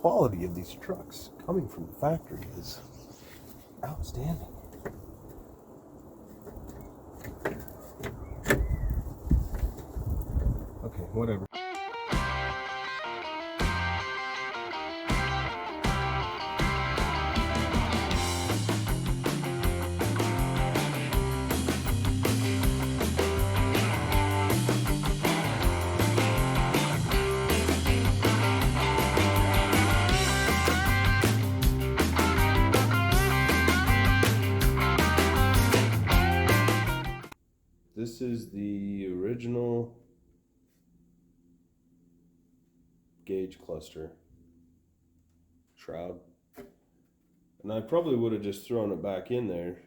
quality of these trucks coming from the factory is outstanding. Okay, whatever. This is the original gauge cluster shroud, and I probably would have just thrown it back in there,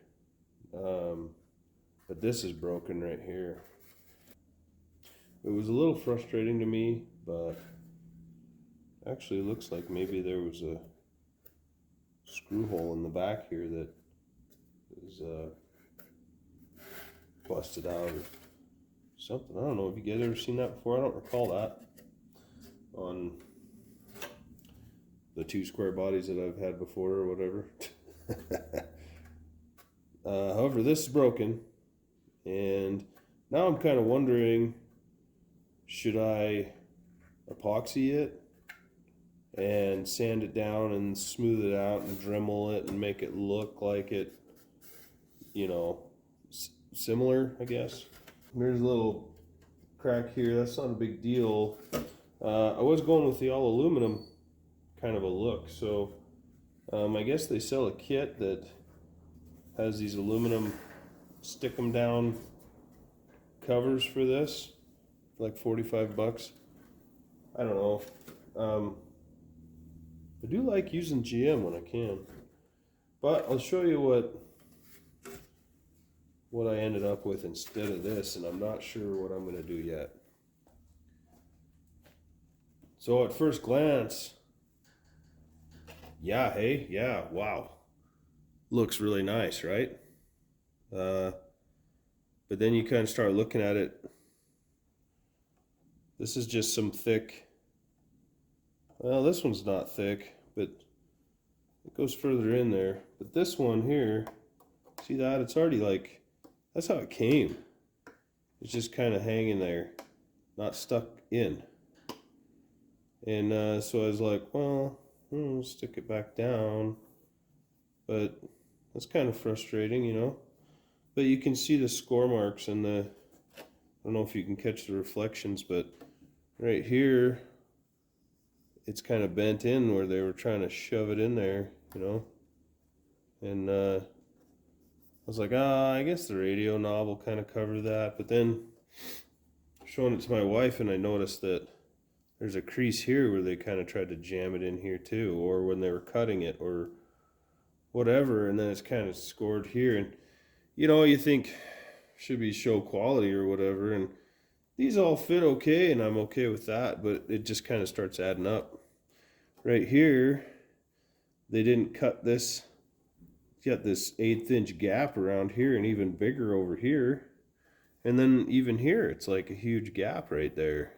but this is broken right here. It was a little frustrating to me, but actually it looks like maybe there was a screw hole in the back here that is busted out or something. I don't know. Have you guys ever seen that before? I don't recall that on the 2 square bodies that I've had before or whatever. However, this is broken, and now I'm kind of wondering, should I epoxy it and sand it down and smooth it out and Dremel it and make it look like it, you know, similar, I guess. There's a little crack here. That's not a big deal. I was going with the all aluminum kind of a look, so I guess they sell a kit that has these aluminum stick 'em down covers for this, like 45 bucks. I don't know. I do like using GM when I can, but I'll show you what I ended up with instead of this, and I'm not sure what I'm going to do yet. So at first glance, yeah, hey, yeah, wow, looks really nice, right? But then you kind of start looking at it. This is just some thick, well, this one's not thick, but it goes further in there. But this one here, see that? It's already like, that's how it came. It's just kind of hanging there, not stuck in. And so I was like, well, stick it back down. But that's kind of frustrating, you know. But you can see the score marks and I don't know if you can catch the reflections, but right here, it's kind of bent in where they were trying to shove it in there, you know. And I was like, I guess the radio knob will kind of cover that. But then showing it to my wife, and I noticed that there's a crease here where they kind of tried to jam it in here too, or when they were cutting it or whatever, and then it's kind of scored here. And you know, you think should be show quality or whatever, and these all fit okay, and I'm okay with that, but it just kind of starts adding up. Right here, they didn't cut this. You got this 1/8 inch gap around here and even bigger over here. And then even here, it's like a huge gap right there.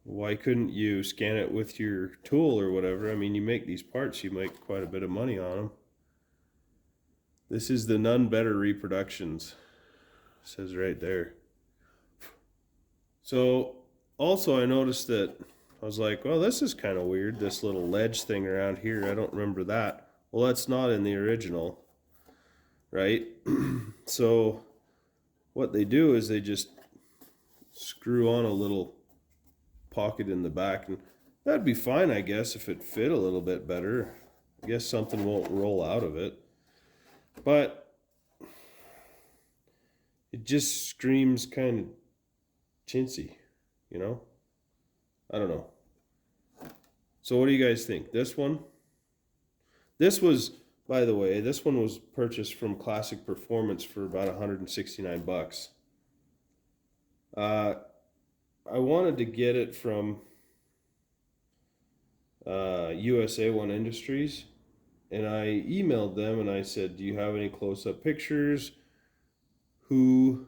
Why couldn't you scan it with your tool or whatever? I mean, you make these parts, you make quite a bit of money on them. This is the None Better Reproductions. It says right there. So also I noticed that I was like, well, this is kind of weird, this little ledge thing around here. I don't remember that. Well, that's not in the original, right? So what they do is they just screw on a little pocket in the back, and that'd be fine, I guess, if it fit a little bit better. I guess something won't roll out of it, but it just screams kind of chintzy, you know? I don't know. So what do you guys think? This one? This was, by the way, this one was purchased from Classic Performance for about 169 bucks. I wanted to get it from USA One Industries, and I emailed them and I said, do you have any close-up pictures? Who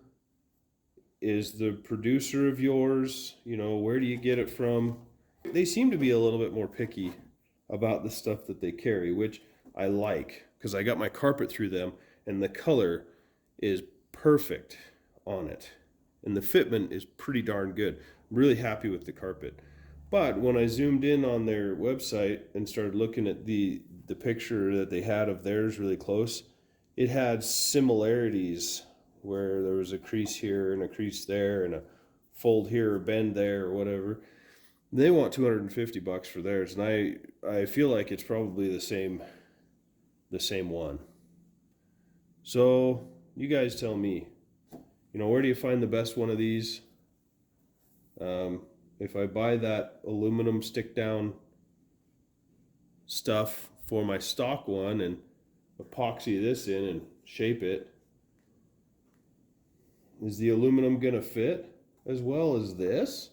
is the producer of yours? You know, where do you get it from? They seem to be a little bit more picky about the stuff that they carry, which I like because I got my carpet through them and the color is perfect on it. And the fitment is pretty darn good. I'm really happy with the carpet. But when I zoomed in on their website and started looking at the picture that they had of theirs really close, it had similarities where there was a crease here and a crease there and a fold here or bend there or whatever. They want $250 for theirs, and I feel like it's probably the same one. So you guys tell me, where do you find the best one of these? If I buy that aluminum stick down stuff for my stock one and epoxy this in and shape it, is the aluminum gonna fit as well as this?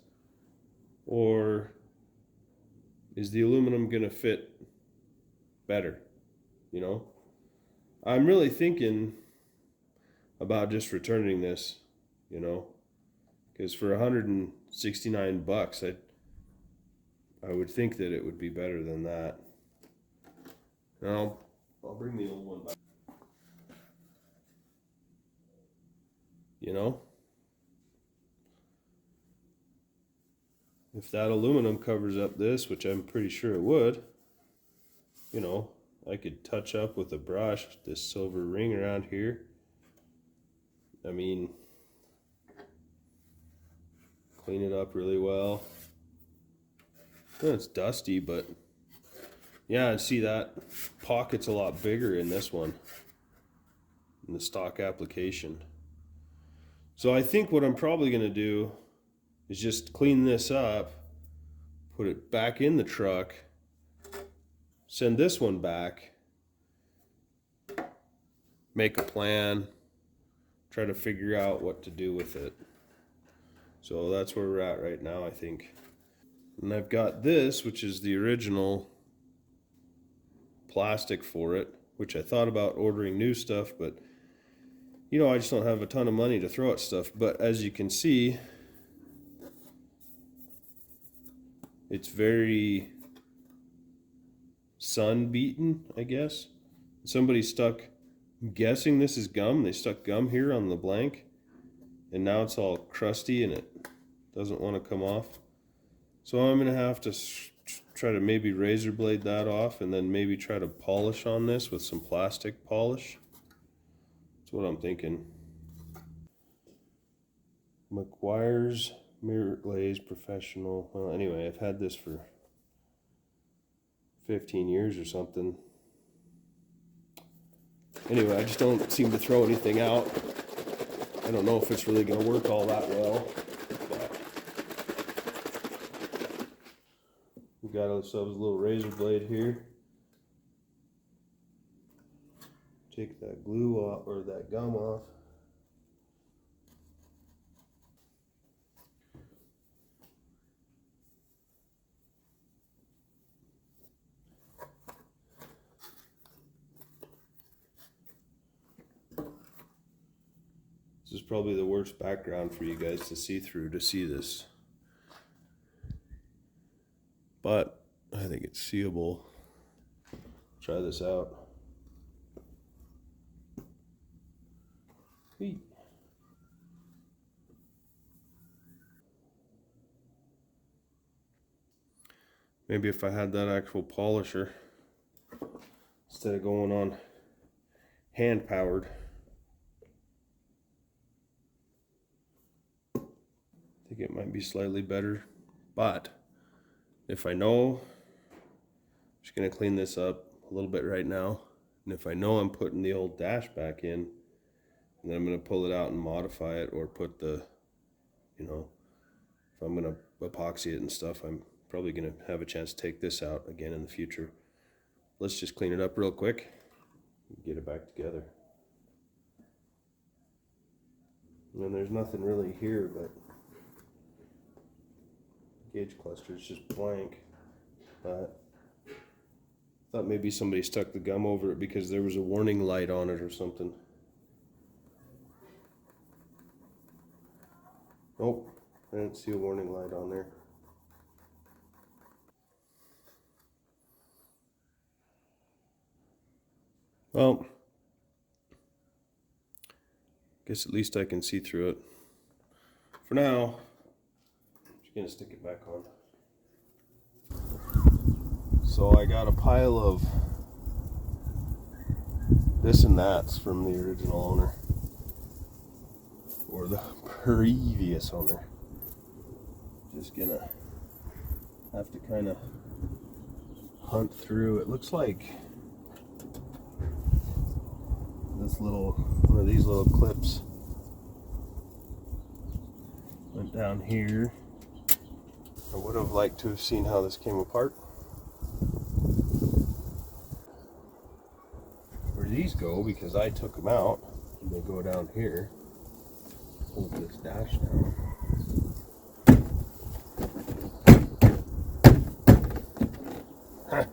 Or is the aluminum gonna fit better? I'm really thinking about just returning this, because for $169, I would think that it would be better than that. Now, I'll bring the old one back. If that aluminum covers up this, which I'm pretty sure it would, I could touch up with a brush this silver ring around here. I mean, clean it up really well. Well, it's dusty, but yeah, and see that pocket's a lot bigger in this one, in the stock application. So I think what I'm probably going to do is just clean this up, put it back in the truck, send this one back, make a plan, try to figure out what to do with it. So that's where we're at right now, I think. And I've got this, which is the original plastic for it, which I thought about ordering new stuff, but I just don't have a ton of money to throw at stuff. But as you can see, it's very sun beaten, I guess. Somebody stuck, I'm guessing this is gum. They stuck gum here on the blank, and now it's all crusty and it doesn't want to come off. So I'm going to have to try to maybe razor blade that off and then maybe try to polish on this with some plastic polish. That's what I'm thinking. McGuire's Mirror Glaze Professional. Well, anyway, I've had this for 15 years or something. Anyway, I just don't seem to throw anything out. I don't know if it's really going to work all that well. We got ourselves a little razor blade here. Take that glue off, or that gum off. This is probably the worst background for you guys to see through to see this. But I think it's seeable. Try this out. Hey. Maybe if I had that actual polisher instead of going on hand powered. I think it might be slightly better, but if I know, I'm just going to clean this up a little bit right now. And if I know I'm putting the old dash back in, then I'm going to pull it out and modify it, or put the, if I'm going to epoxy it and stuff, I'm probably going to have a chance to take this out again in the future. Let's just clean it up real quick and get it back together. And there's nothing really here, but gauge cluster is just blank. But I thought maybe somebody stuck the gum over it because there was a warning light on it or something. Nope, I didn't see a warning light on there. Well, guess at least I can see through it. For now, I'm just gonna stick it back on. So I got a pile of this and that's from the original owner, or the previous owner. Just gonna have to kind of hunt through. It looks like this little, one of these little clips went down here. I would have liked to have seen how this came apart. Where these go, because I took them out, and they go down here. Hold this dash down. Huh.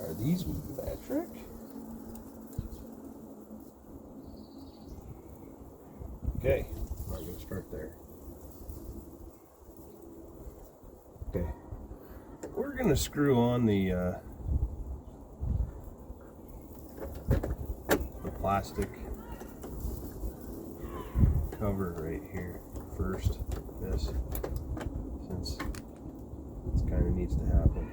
Are these metric? Okay, I'm not going to start there. Okay, we're going to screw on the plastic cover right here first, this, since this kind of needs to happen.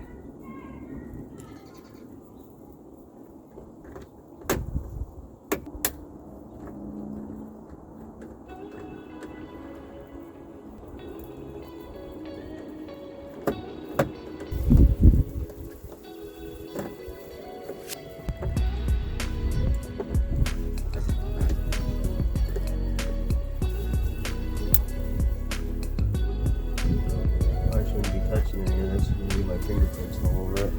Touching any of this, maybe my fingerprints all over it.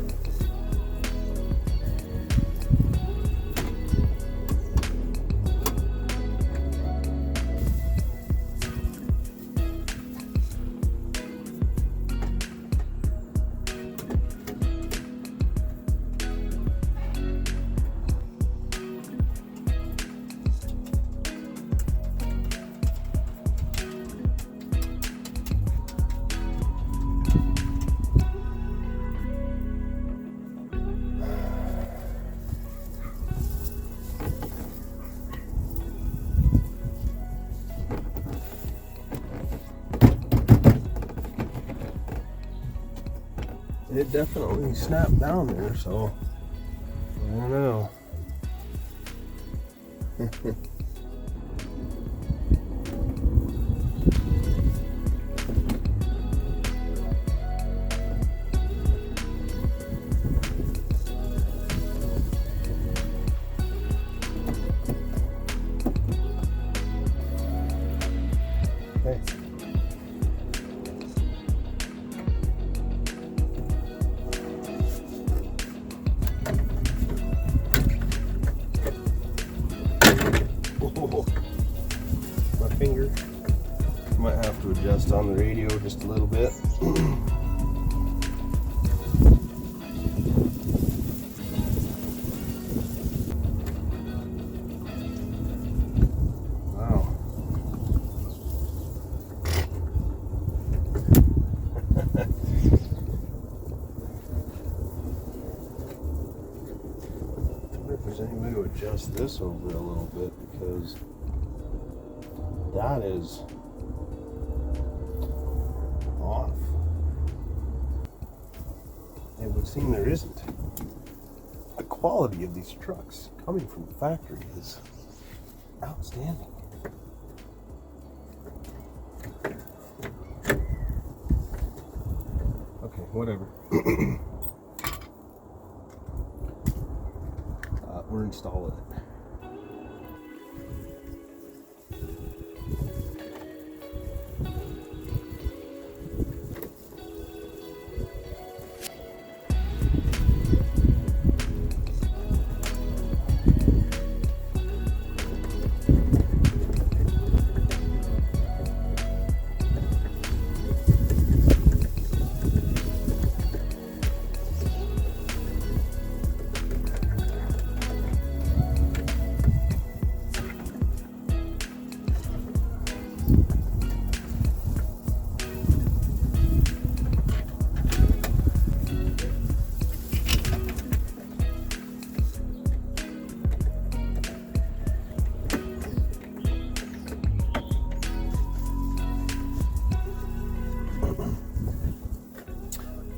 It definitely snapped down there, so I don't know. Okay. My finger might have to adjust on the radio just a little bit. Wow. I wonder if there's any way to adjust this over a little bit, because that is off. It would seem there isn't. The quality of these trucks coming from the factory is outstanding. Okay, whatever. We're installing it.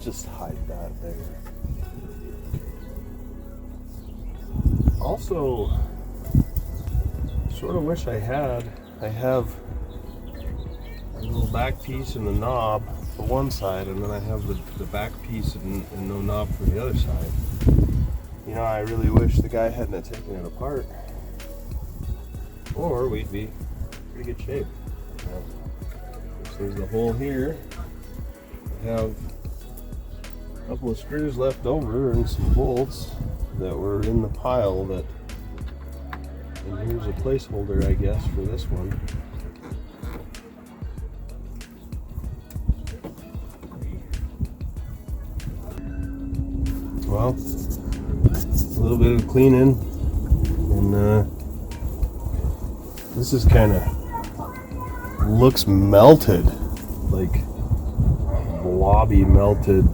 just hide that there. Also, sort of wish I have a little back piece and a knob for one side, and then I have the back piece and no knob for the other side. You know, I really wish the guy hadn't taken it apart, or we'd be in pretty good shape. There's the hole here. I have a couple of screws left over and some bolts that were in the pile that, and here's a placeholder, I guess, for this one. Well, a little bit of cleaning, and this is kind of looks melted, like blobby melted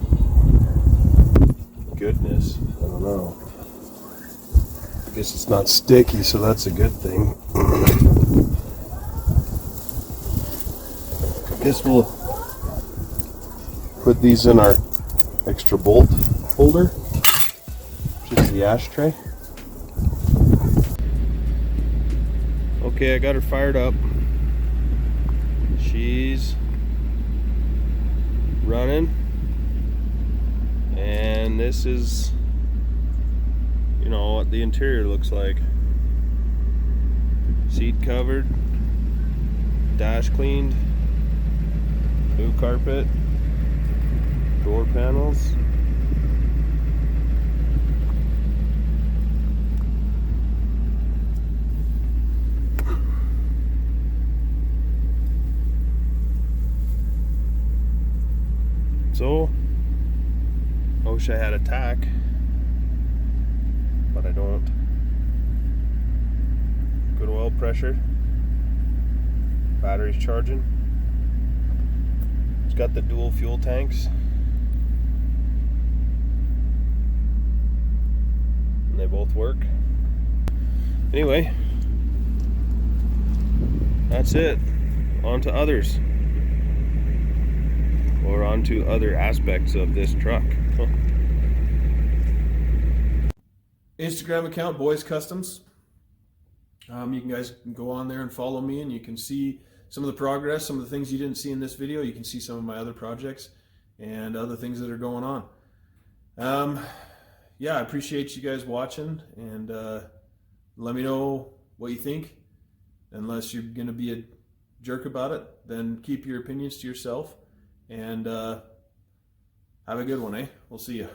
goodness. I don't know. I guess it's not sticky, so that's a good thing. I guess we'll put these in our extra bolt holder, which is the ashtray. Okay, I got her fired up. She's running, and this is, you know, what the interior looks like. Seat covered, dash cleaned, new carpet, door panels. So, I wish I had a tack, but I don't. Good oil pressure. Battery's charging. It's got the dual fuel tanks. And they both work. Anyway, that's it. On to others. Or onto other aspects of this truck. Instagram account, Boys Customs. You guys can go on there and follow me, and you can see some of the progress, some of the things you didn't see in this video. You can see some of my other projects and other things that are going on. Yeah, I appreciate you guys watching, and let me know what you think. Unless you're going to be a jerk about it, then keep your opinions to yourself. And have a good one, eh? We'll see you.